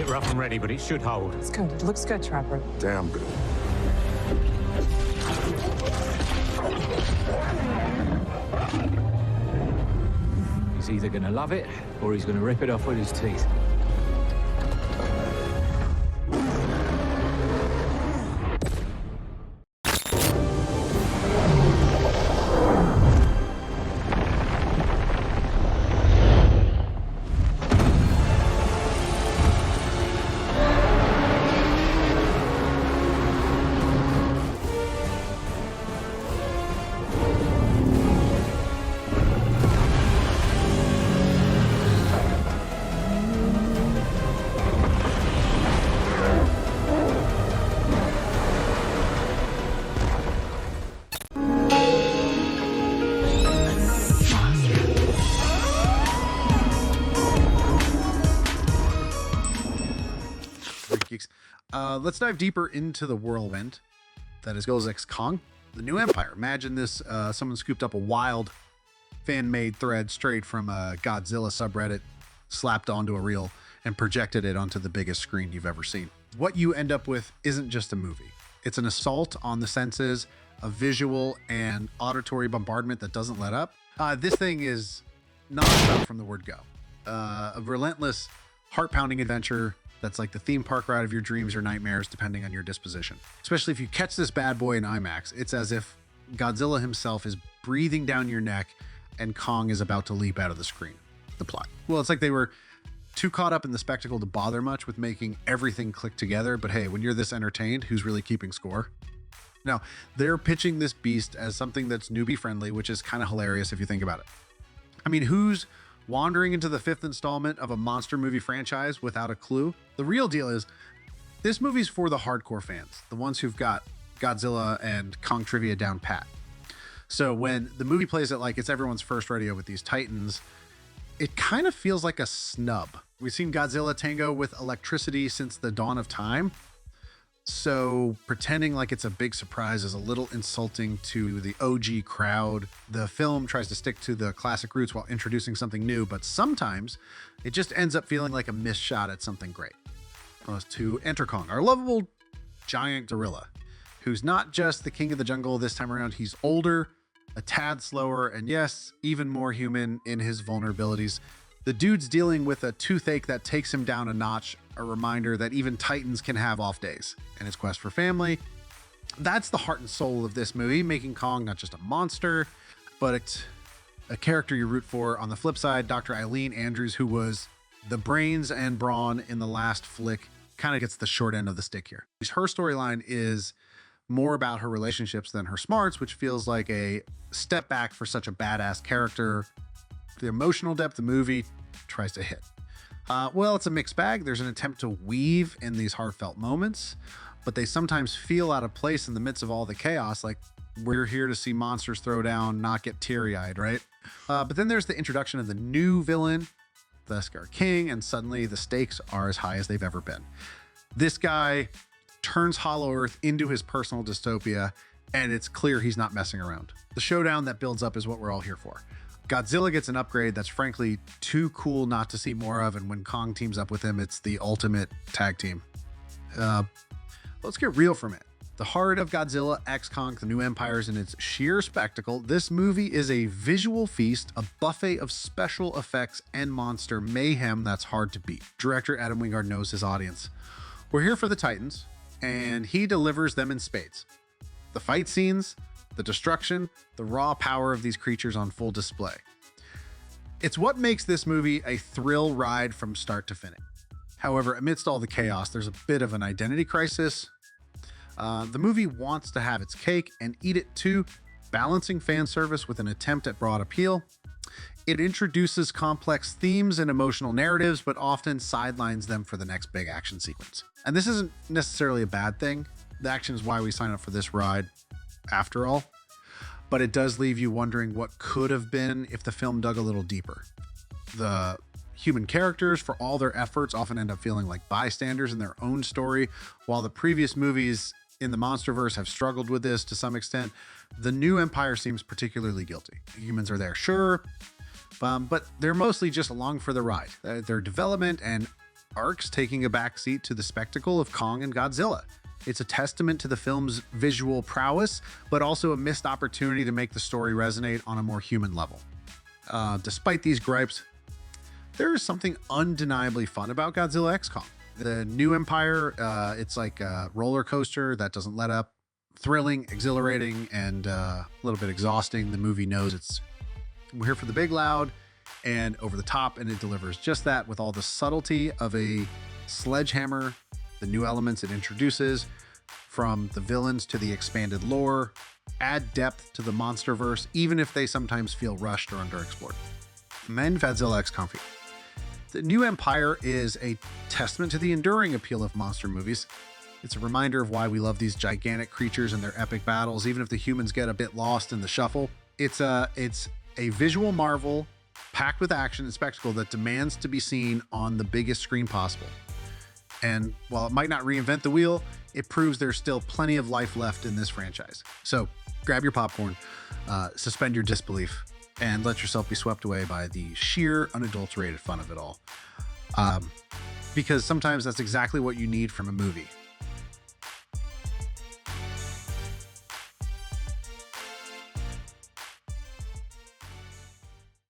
rough and ready, but it should hold. It's good. It looks good, Trapper. Damn good. He's either going to love it, or he's going to rip it off with his teeth. Geeks. Let's dive deeper into the whirlwind that is Godzilla x Kong, the new empire. Imagine this, someone scooped up a wild fan-made thread straight from a Godzilla subreddit, slapped onto a reel, and projected it onto the biggest screen you've ever seen. What you end up with isn't just a movie. It's an assault on the senses, a visual and auditory bombardment that doesn't let up. This thing is non-stop from the word go. A relentless, heart-pounding adventure that's like the theme park ride of your dreams or nightmares, depending on your disposition. Especially if you catch this bad boy in IMAX, it's as if Godzilla himself is breathing down your neck and Kong is about to leap out of the screen. The plot. Well, it's like they were too caught up in the spectacle to bother much with making everything click together. But hey, when you're this entertained, who's really keeping score? Now, they're pitching this beast as something that's newbie friendly, which is kind of hilarious if you think about it. I mean, who's wandering into the 5th installment of a monster movie franchise without a clue? The real deal is this movie's for the hardcore fans, the ones who've got Godzilla and Kong trivia down pat. So when the movie plays it like it's everyone's first rodeo with these titans, it kind of feels like a snub. We've seen Godzilla tango with electricity since the dawn of time. So pretending like it's a big surprise is a little insulting to the OG crowd. The film tries to stick to the classic roots while introducing something new, but sometimes it just ends up feeling like a missed shot at something great. To enter Kong, our lovable giant gorilla, who's not just the king of the jungle this time around. He's older, a tad slower, and yes, even more human in his vulnerabilities. The dude's dealing with a toothache that takes him down a notch, a reminder that even titans can have off days. And his quest for family, that's the heart and soul of this movie, making Kong not just a monster, but a character you root for. On the flip side, Dr. Eileen Andrews, who was the brains and brawn in the last flick, kind of gets the short end of the stick here. Her storyline is more about her relationships than her smarts, which feels like a step back for such a badass character. The emotional depth the movie tries to hit. Well, it's a mixed bag. There's an attempt to weave in these heartfelt moments, but they sometimes feel out of place in the midst of all the chaos. Like, we're here to see monsters throw down, not get teary-eyed, right? But then there's the introduction of the new villain, the Skar King, and suddenly the stakes are as high as they've ever been. This guy turns Hollow Earth into his personal dystopia, and it's clear he's not messing around. The showdown that builds up is what we're all here for. Godzilla gets an upgrade that's frankly too cool not to see more of, and when Kong teams up with him, it's the ultimate tag team. Let's get real for a minute. The heart of Godzilla x Kong, the new empires, in its sheer spectacle, this movie is a visual feast, a buffet of special effects and monster mayhem that's hard to beat. Director Adam Wingard knows his audience. We're here for the Titans, and he delivers them in spades. The fight scenes, the destruction, the raw power of these creatures on full display. It's what makes this movie a thrill ride from start to finish. However, amidst all the chaos, there's a bit of an identity crisis. The movie wants to have its cake and eat it too, balancing fan service with an attempt at broad appeal. It introduces complex themes and emotional narratives, but often sidelines them for the next big action sequence. And this isn't necessarily a bad thing. The action is why we sign up for this ride, after all. But it does leave you wondering what could have been if the film dug a little deeper. The human characters, for all their efforts, often end up feeling like bystanders in their own story. While the previous movies in the MonsterVerse have struggled with this to some extent, the new empire seems particularly guilty. Humans are there, sure, but they're mostly just along for the ride. Their development and arcs taking a backseat to the spectacle of Kong and Godzilla. It's a testament to the film's visual prowess, but also a missed opportunity to make the story resonate on a more human level. Despite these gripes, there is something undeniably fun about Godzilla x Kong. The new Empire, it's like a roller coaster that doesn't let up. Thrilling, exhilarating, and a little bit exhausting. The movie knows we're here for the big, loud, and over the top, and it delivers just that with all the subtlety of a sledgehammer, the new elements it introduces, from the villains to the expanded lore, add depth to the MonsterVerse, even if they sometimes feel rushed or underexplored. And then Godzilla x Kong. The new Empire is a testament to the enduring appeal of monster movies. It's a reminder of why we love these gigantic creatures and their epic battles, even if the humans get a bit lost in the shuffle. It's a visual marvel packed with action and spectacle that demands to be seen on the biggest screen possible. And while it might not reinvent the wheel, it proves there's still plenty of life left in this franchise. So grab your popcorn, suspend your disbelief, and let yourself be swept away by the sheer unadulterated fun of it all. Because sometimes that's exactly what you need from a movie.